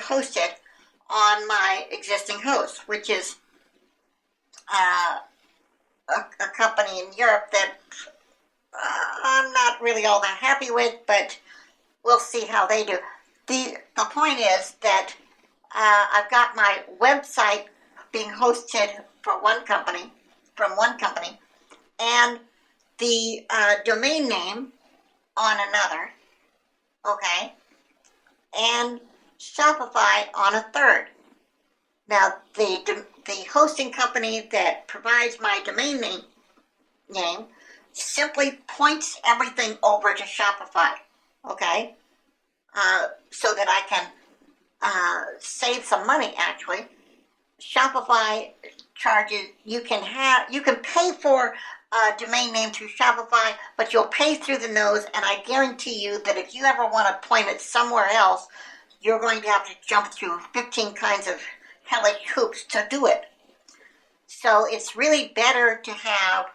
hosted on my existing host, which is a company in Europe that I'm not really all that happy with, but we'll see how they do. The point is that I've got my website being hosted from one company, and the domain name on another, okay, and Shopify on a third. Now, the hosting company that provides my domain name simply points everything over to Shopify, okay, so that I can save some money. Actually, Shopify charges you can pay for a domain name through Shopify, but you'll pay through the nose. And I guarantee you that if you ever want to point it somewhere else, you're going to have to jump through 15 kinds of hellish hoops to do it. So it's really better to have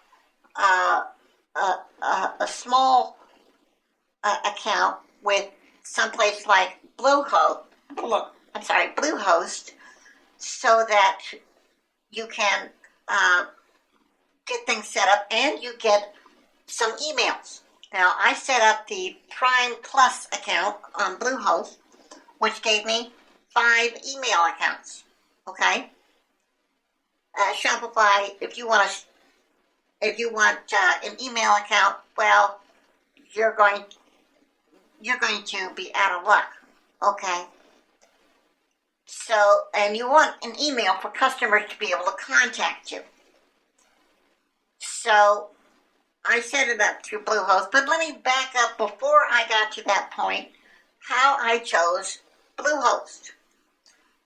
a small account with someplace like Bluehost, so that you can get things set up and you get some emails. Now, I set up the Prime Plus account on Bluehost, which gave me 5 email accounts. Okay, Shopify. If you want an email account, well, you're going to be out of luck. Okay. So, and you want an email for customers to be able to contact you. So, I set it up through Bluehost, but let me back up before I got to that point, how I chose Bluehost.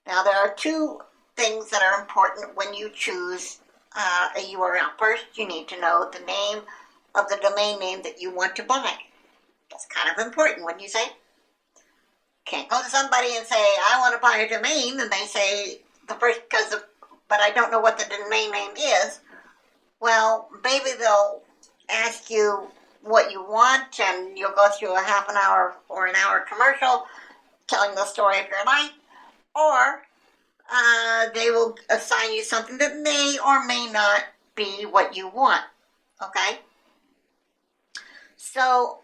Now, there are 2 things that are important when you choose a URL. First, you need to know the name of the domain name that you want to buy. That's kind of important, wouldn't you say? Can't go to somebody and say, I want to buy a domain, and they say, but I don't know what the domain name is. Well, maybe they'll ask you what you want, and you'll go through a half an hour or an hour commercial telling the story of your life, or they will assign you something that may or may not be what you want, okay? So,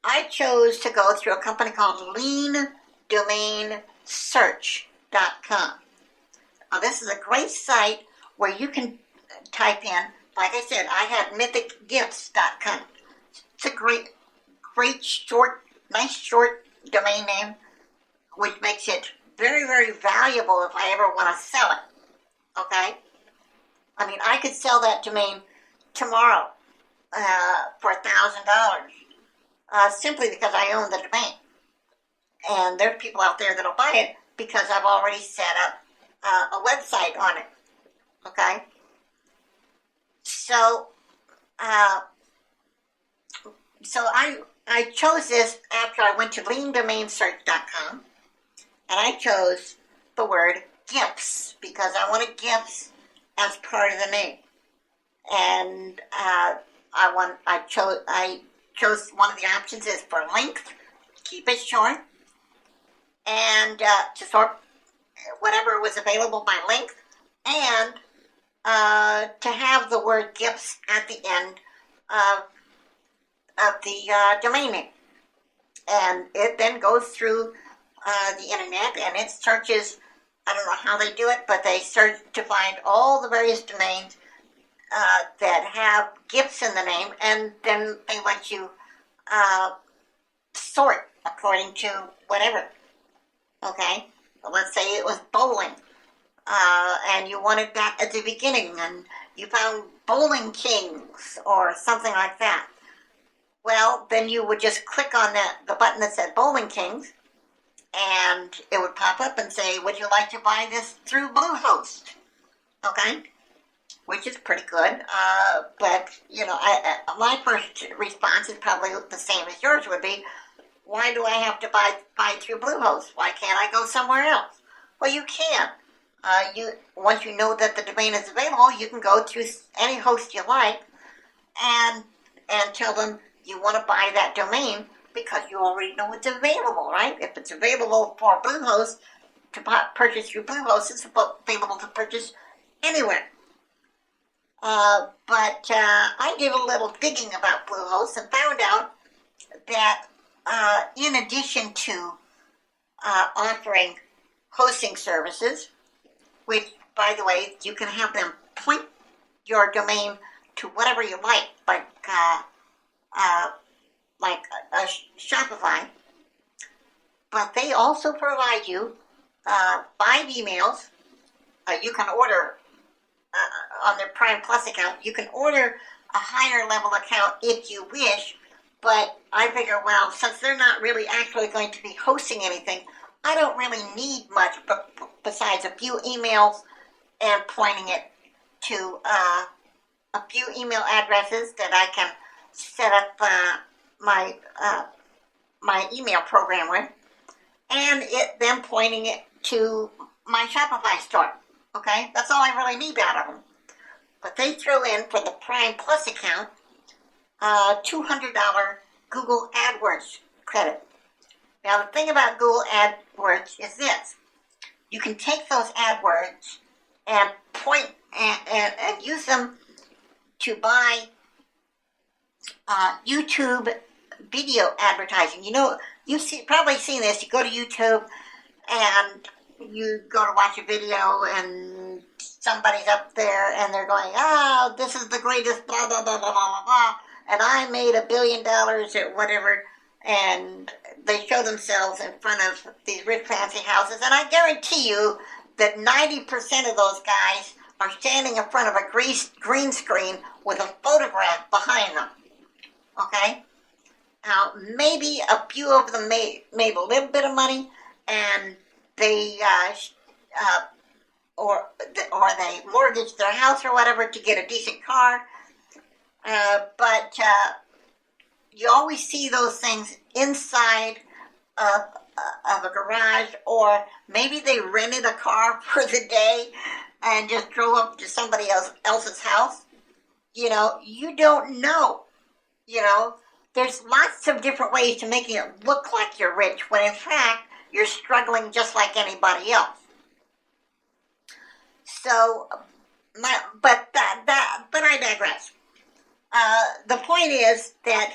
I chose to go through a company called LeanDomainSearch.com. Now, this is a great site where you can type in, like I said, I had MythicGifts.com. It's a great nice short domain name, which makes it very, very valuable if I ever want to sell it, okay? I mean, I could sell that domain tomorrow for $1,000 simply because I own the domain. And there's people out there that'll buy it because I've already set up a website on it, okay? So, I chose this after I went to LeanDomainSearch.com. And I chose the word gifts because I wanted gifts as part of the name. And I chose one of the options is for length, keep it short, and to sort whatever was available by length, and to have the word gifts at the end of the domain name. And it then goes through the internet, and it searches, I don't know how they do it, but they search to find all the various domains that have gifts in the name, and then they let you sort according to whatever. Okay? Let's say it was bowling, and you wanted that at the beginning, and you found Bowling Kings or something like that. Well, then you would just click on the button that said Bowling Kings, and it would pop up and say, would you like to buy this through Bluehost? Okay? Which is pretty good. But, my first response is probably the same as yours would be. Why do I have to buy through Bluehost? Why can't I go somewhere else? Well, you can. Once you know that the domain is available, you can go through any host you like and tell them you want to buy that domain because you already know it's available, right? If it's available for Bluehost to purchase through Bluehost, it's available to purchase anywhere. But I did a little digging about Bluehost and found out that in addition to offering hosting services, which, by the way, you can have them point your domain to whatever you like Shopify, but they also provide you 5 emails. You can order on their Prime Plus account. You can order a higher level account if you wish, but I figure, well, since they're not really actually going to be hosting anything, I don't really need much besides a few emails and pointing it to a few email addresses that I can set up my email program with, and then pointing it to my Shopify store. Okay, that's all I really need out of them. But they throw in for the Prime Plus account $200 Google AdWords credit. Now the thing about Google AdWords is this: you can take those AdWords and point and use them to buy YouTube video advertising. You know, you've probably seen this. You go to YouTube and you go to watch a video and somebody's up there and they're going, oh, this is the greatest blah, blah, blah, blah, blah, blah, and I made $1 billion or whatever, and they show themselves in front of these rich fancy houses, and I guarantee you that 90% of those guys are standing in front of a green screen with a photograph behind them. Okay? Now, maybe a few of them made a little bit of money, and they or they mortgaged their house or whatever to get a decent car. But you always see those things inside of a garage, or maybe they rented a car for the day and just drove up to somebody else's house. You know, you don't know. You know, there's lots of different ways to making it look like you're rich, when in fact you're struggling just like anybody else. So, but I digress. The point is that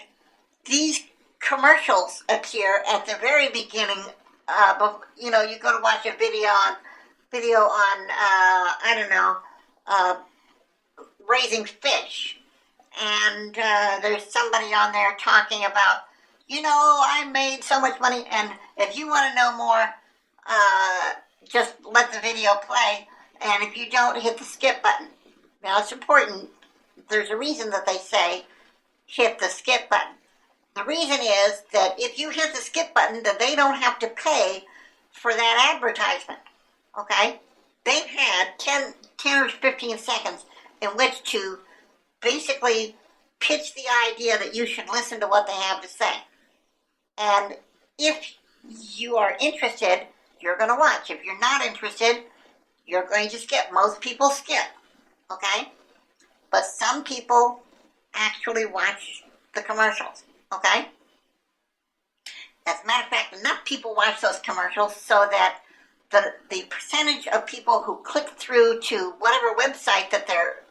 these commercials appear at the very beginning. You know, you go to watch a video on I don't know, raising fish, and there's somebody on there talking about, you know, I made so much money, and if you want to know more, just let the video play, and if you don't, hit the skip button. Now, it's important. There's a reason that they say hit the skip button. The reason is that if you hit the skip button, that they don't have to pay for that advertisement. Okay? They've had 10 or 15 seconds in which to basically pitch the idea that you should listen to what they have to say. And if you are interested, you're going to watch. If you're not interested, you're going to skip. Most people skip. Okay? But some people actually watch the commercials. Okay? As a matter of fact, enough people watch those commercials so that the percentage of people who click through to whatever website that they're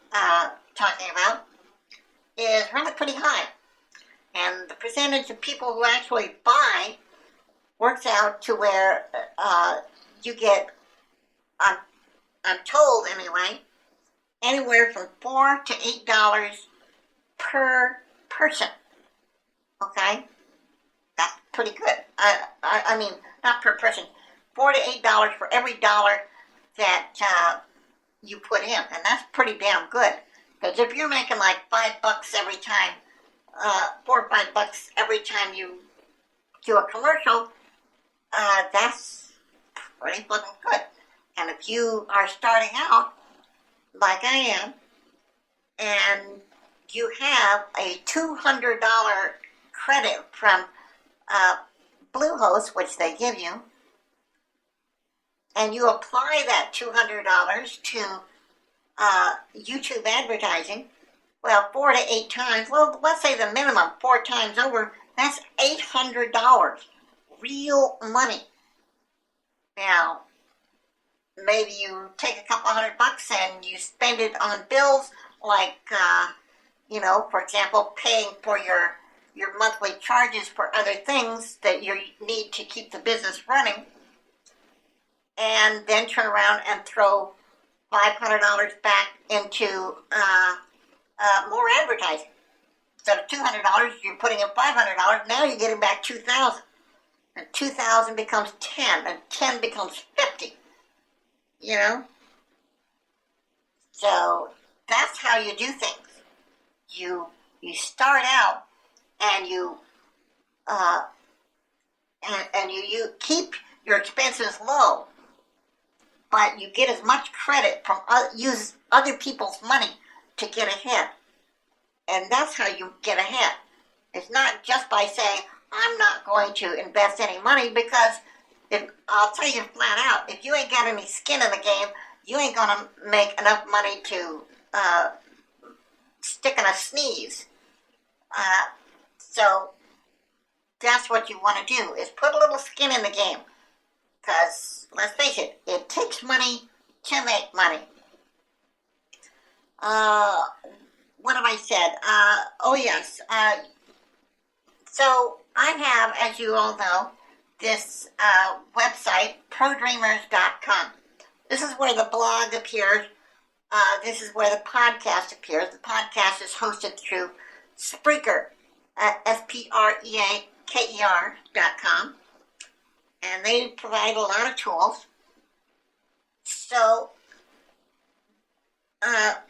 talking about is really pretty high. And the percentage of people who actually buy works out to where you get, I'm told anyway, anywhere from $4 to $8 per person. Okay? That's pretty good. I mean, not per person. $4 to $8 for every dollar that you put in. And that's pretty damn good. Because if you're making like $5 every time, $4 or $5 every time you do a commercial, that's pretty fucking good. And if you are starting out, like I am, and you have a $200 credit from Bluehost, which they give you, and you apply that $200 to YouTube advertising, well, 4 to 8 times, well, let's say the minimum 4 times over, That's $800, real money. Now, maybe you take a couple $100 and you spend it on bills like, for example, paying for your monthly charges for other things that you need to keep the business running, and then turn around and throw $500 back into more advertising. Instead of $200, you're putting in $500. Now you're getting back $2,000, and $2,000 becomes 10, and 10 becomes 50. So that's how you do things. You start out and you you keep your expenses low, but you get as much credit from use other people's money to get ahead. And that's how you get ahead. It's not just by saying, I'm not going to invest any money, because I'll tell you flat out, if you ain't got any skin in the game, you ain't going to make enough money to stick in a sneeze. So that's what you want to do, is put a little skin in the game. Because, let's face it, it takes money to make money. What have I said? Oh, yes. So I have, as you all know, this website, prodreamers.com. This is where the blog appears. This is where the podcast appears. The podcast is hosted through Spreaker at SPREAKER.com. And they provide a lot of tools. So that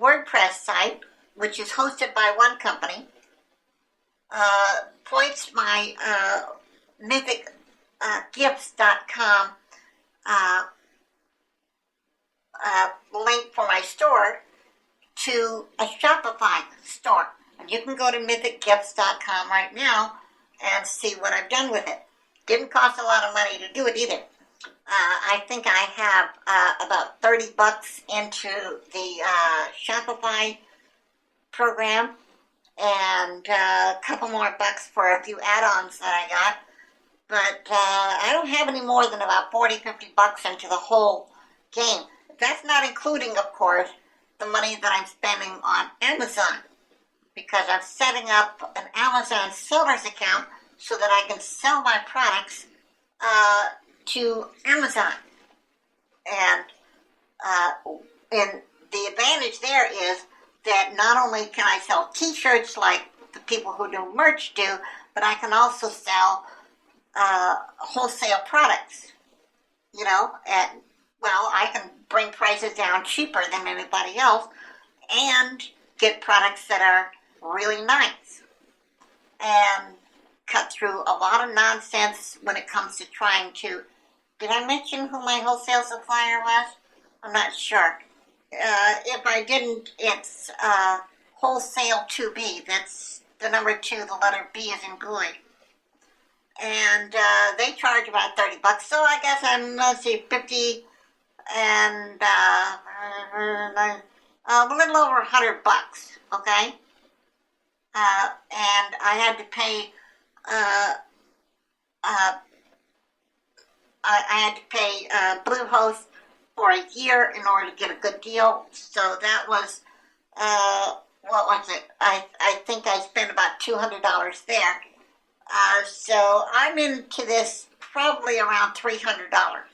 WordPress site, which is hosted by one company, points my mythicgifts.com link for my store to a Shopify store. And you can go to mythicgifts.com right now and see what I've done with it. Didn't cost a lot of money to do it either. I think I have about $30 into the Shopify program, and a couple more bucks for a few add-ons that I got. But I don't have any more than about $40-50 into the whole game. That's not including, of course, the money that I'm spending on Amazon, because I'm setting up an Amazon sellers account so that I can sell my products to Amazon. And the advantage there is that not only can I sell t-shirts like the people who do merch do, but I can also sell wholesale products, and I can bring prices down cheaper than anybody else and get products that are really nice and cut through a lot of nonsense when it comes to trying to... Did I mention who my wholesale supplier was? I'm not sure. If I didn't, it's Wholesale 2B. That's the number 2, the letter B is in Gooey. And they charge about $30. So I guess I'm, 50 and a little over $100, okay? And I had to pay Bluehost for a year in order to get a good deal. So that was, what was it? I think I spent about $200 there. So I'm into this probably around $300.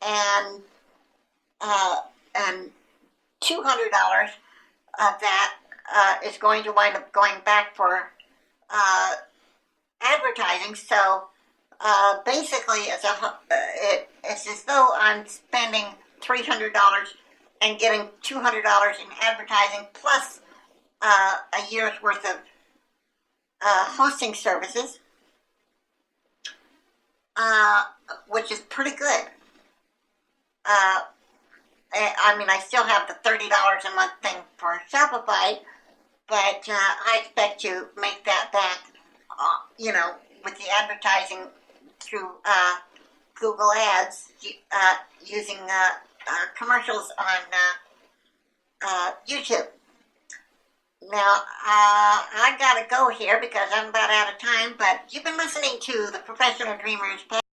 And $200 of that is going to wind up going back for advertising. So basically, it's as though I'm spending $300 and getting $200 in advertising plus a year's worth of hosting services, which is pretty good. I still have the $30 a month thing for Shopify, but I expect to make that back, with the advertising through Google Ads, using commercials on YouTube. Now, I gotta go here because I'm about out of time, but you've been listening to the Professional Dreamers podcast.